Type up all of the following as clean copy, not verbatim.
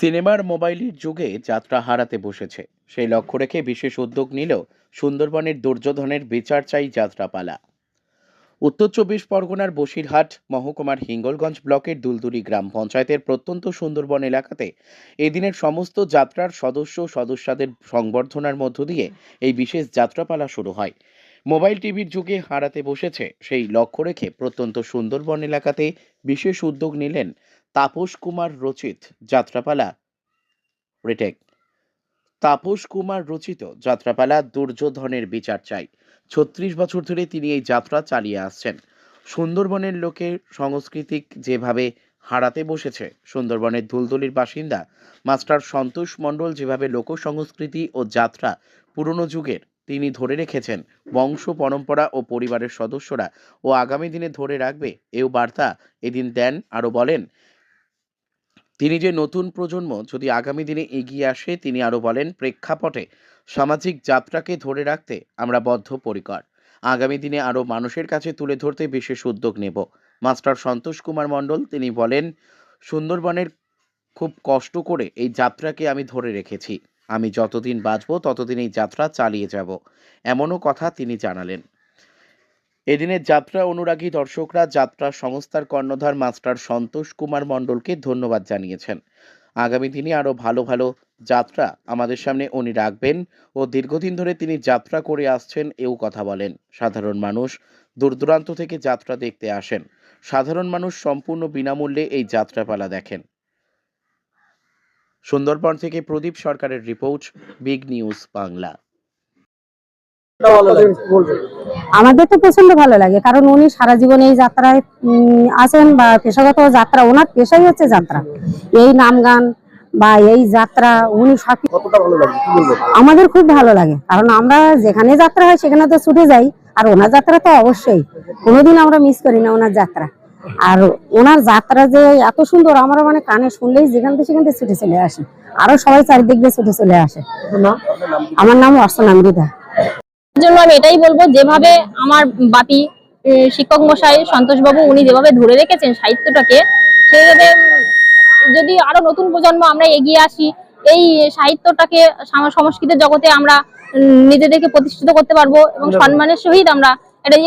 সিনেমার মোবাইলের যুগে যাত্রা হারাতে বসেছে, সেই লক্ষ্য রেখে বিশেষ উদ্যোগ নিল সুন্দরবনের দুর্যোধনের বিচার চাই যাত্রাপালা। উত্তর চব্বিশ পরগনার বসিরহাট মহকুমার হিঙ্গলগঞ্জ ব্লকের দুলদুলি গ্রাম পঞ্চায়েতের প্রত্যন্ত সুন্দরবন এলাকাতে এদিনের সমস্ত যাত্রার সদস্যদের সংবর্ধনার মধ্য দিয়ে এই বিশেষ যাত্রাপালা শুরু হয়। মোবাইল টিভির যুগে হারাতে বসেছে, সেই লক্ষ্য রেখে প্রত্যন্ত সুন্দরবন এলাকাতে বিশেষ উদ্যোগ নিলেন তাপস কুমার রচিত যাত্রাপালা রিটেক। তাপস কুমার রচিত যাত্রাপালা দুর্যোধনের বিচার চাই। ৩৬ বছর ধরে তিনি এই যাত্রা চালিয়ে আসছেন। সুন্দরবনের লোকের সাংস্কৃতিক যেভাবে হারাতে বসেছে, সুন্দরবনের দুলদুলির বাসিন্দা মাস্টার সন্তোষ মণ্ডল যেভাবে লোক সংস্কৃতি ও যাত্রা পুরনো যুগের তিনি ধরে রেখেছেন, বংশ পরম্পরা ও পরিবারের সদস্যরা ও আগামী দিনে ধরে রাখবে এও বার্তা এদিন দেন। আরও বলেন তিনি যে নতুন প্রজন্ম যদি আগামী দিনে এগিয়ে আসে, তিনি আরও বলেন প্রেক্ষাপটে সামাজিক যাত্রাকে ধরে রাখতে আমরা বদ্ধপরিকর। আগামী দিনে আরও মানুষের কাছে তুলে ধরতে বিশেষ উদ্যোগ নেব। মাস্টার সন্তোষ কুমার মণ্ডল তিনি বলেন, সুন্দরবনের খুব কষ্ট করে এই যাত্রাকে আমি ধরে রেখেছি, আমি যতদিন বাঁচব ততদিন এই যাত্রা চালিয়ে যাব, এমনও কথা তিনি জানালেন। এদিনের যাত্রা অনুরাগী দর্শকরা যাত্রা সংস্থার কর্ণধার মাস্টার সন্তোষ কুমার মণ্ডলকে ধন্যবাদ জানিয়েছেন। আগামী দিনে আরও ভালো ভালো যাত্রা আমাদের সামনে উনি রাখবেন ও দীর্ঘদিন ধরে তিনি যাত্রা করে আসছেন এও কথা বলেন। সাধারণ মানুষ দূর দূরান্ত থেকে যাত্রা দেখতে আসেন, সাধারণ মানুষ সম্পূর্ণ বিনামূল্যে এই যাত্রাপালা দেখেন। সুন্দরবন থেকে প্রদীপ সরকারের রিপোর্ট, বিগ নিউজ বাংলা। আমাদের তো প্রচন্ড ভালো লাগে, কারণ উনি সারা জীবন এই যাত্রায় আছেন বা পেশাগত যাত্রা, ওনার পেশাই হচ্ছে যাত্রা, এই নাম গান বা এই যাত্রা উনি আমাদের খুব ভালো লাগে, কারণ আমরা যেখানে যাত্রা হয় সেখানে তো ছুটে যাই, আর ওনার যাত্রা তো অবশ্যই কোনোদিন আমরা মিস করি না ওনার যাত্রা। আর ওনার যাত্রা যে এত সুন্দর, আমরা মানে কানে শুনলেই যেখান থেকে সেখান থেকে ছুটে চলে আসি, আরো সবাই চারিদিক দিয়ে ছুটে চলে আসে। আমার নাম অর্চনা মৃধা। জন্য আমি এটাই বলবো, যেভাবে আমার বাপি শিক্ষক মশাই সন্তোষ বাবু উনি যেভাবে ধরে রেখেছেন সাহিত্যটাকে, সেভাবে যদি আরো নতুন প্রজন্ম আমরা এগিয়ে আসি, এই সাহিত্যটাকে সংস্কৃতির জগতে আমরা নিজেদেরকে প্রতিষ্ঠিত করতে পারবো এবং সম্মানের সহিত আমরা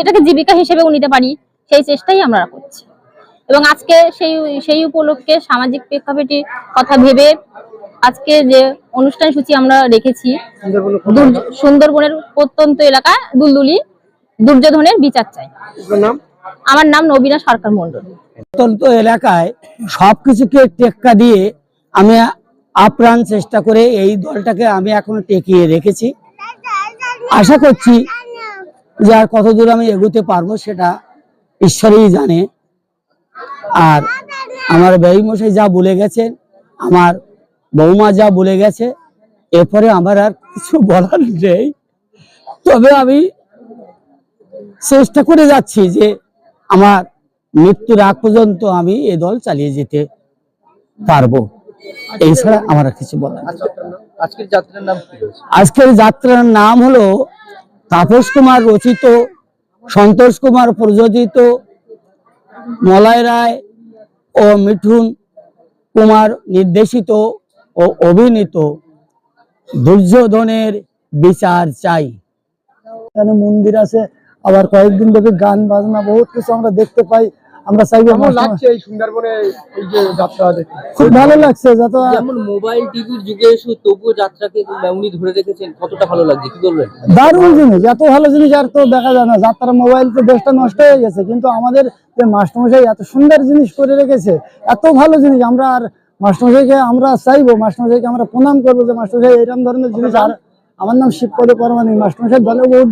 এটাকে জীবিকা হিসেবেও নিতে পারি, সেই চেষ্টাই আমরা করছি। এবং আজকে সেই উপলক্ষে সামাজিক প্রেক্ষাপটের কথা ভেবে আজকে যে অনুষ্ঠান সূচি আমরা রেখেছি, সুন্দরবনের প্রত্যন্ত এলাকা দুলদুলি দুর্যোধনের বিচার চাই। আমার নাম নবীনা সরকার মণ্ডল। প্রত্যন্ত এলাকায় সবকিছুকে টেক্কা দিয়ে আমি আপ্রাণ চেষ্টা করে এই দলটাকে আমি এখনো টেকিয়ে রেখেছি। আশা করছি যে আর কতদূর আমি এগোতে পারবো সেটা ঈশ্বরই জানে। আর আমার ব্যয়ী মশাই যা বলে গেছেন, আমার বৌমা যা বলে গেছে, এরপরে আমার আর কিছু বলার নেই। তবে আমি চেষ্টা করে যাচ্ছি যে আমার মৃত্যুর আগ পর্যন্ত আমি এ দল চালিয়ে যেতে পারবো, এছাড়া আমার আর কিছু বলার। আজকের যাত্রার নাম হলো তাপস কুমার রচিত, সন্তোষ কুমার প্রযোজিত, মলয় রায় ও মিঠুন কুমার নির্দেশিত ও অভিনীত দুর্যোধনের বিচার চাই। এখানে মন্দির আছে, আবার কয়েকদিন ধরে গান বাজনা বহুত কিছু আমরা দেখতে পাই। আমরা চাইবো এই সুন্দরবনে এই যে যাত্রা দেখে খুব ভালো লাগছে। যত যেমন মোবাইল টিভির যুগে এসে তবুও যাত্রাকে উনি ধরে রেখেছেন, কতটা ভালো লাগছে কি বলবেন? দারুণ জিনিস, এত ভালো জিনিস আর তো দেখা যায় না। যাত্রা মোবাইল তো দেশটা নষ্ট হয়ে গেছে, কিন্তু আমাদের যে মাস্টারমশাই এত সুন্দর জিনিস করে রেখেছে, এত ভালো জিনিস, আমরা আর মাস্টারমশাইকে আমরা চাইবো, মাস্টারমশাইকে আমরা প্রণাম করবো যে মাস্টারমশাই এরকম ধরনের জিনিস। আর আমার নাম শিবপদ পরমাণিক, মাস্টারমশাই দলে বহুত